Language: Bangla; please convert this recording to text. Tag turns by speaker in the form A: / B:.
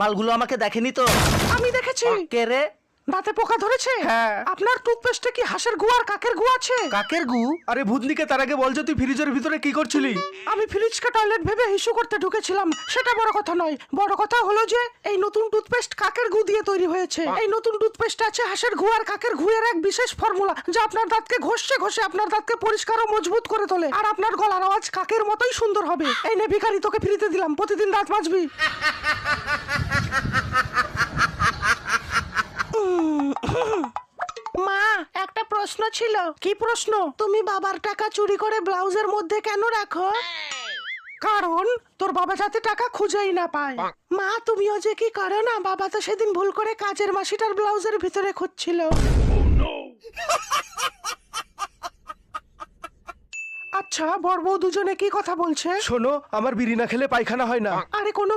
A: মালগুলো আমাকে দেখেনি তো।
B: আমি দেখেছি।
A: কে রে?
B: দাঁতে পোকা ধরেছে?
A: হ্যাঁ।
B: আপনার টুথপেস্টে কি হাঁসের গু আর কাকের গু আছে?
A: কাকের গু?
C: আরে ভূতনিকে, তার আগে বল যে তুই ফ্রিজের ভিতরে কি করছিলি?
B: আমি ফ্রিজকে টয়লেট ভেবে হিসু করতে ঢুকেছিলাম, সেটা বড় কথা নয়। বড় কথা হলো যে এই নতুন টুথপেস্ট কাকের গু দিয়ে তৈরি হয়েছে। এই নতুন টুথপেস্টে আছে হাঁসের গু আর কাকের গুয়ের এক বিশেষ ফর্মুলা, যা আপনার দাঁতকে ঘষে ঘষে আপনার দাঁতকে পরিষ্কার ও মজবুত করে তোলে, আর আপনার গলার আওয়াজ কাকের মতোই সুন্দর হবে। এই নে ভিখারি, তোকে ফ্রিতে দিলাম, প্রতিদিন দাঁত মাজবি। মা, একটা প্রশ্ন ছিল। কি প্রশ্ন? তুমি বাবার টাকা চুরি করে ব্লাউজের মধ্যে কেন রাখো? কারণ তোর বাবা যাতে টাকা খুঁজেই না পায়। মা, তুমিও যে কি করো না, বাবা তো সেদিন ভুল করে কাজের মাসিটার ব্লাউজের ভিতরে খুঁজছিল। আচ্ছা, বড় বউ দুজনে কি কথা বলছে?
C: শোনো, আমার বিড়ি না খেলে পায়খানা হয় না।
B: আরে কোনো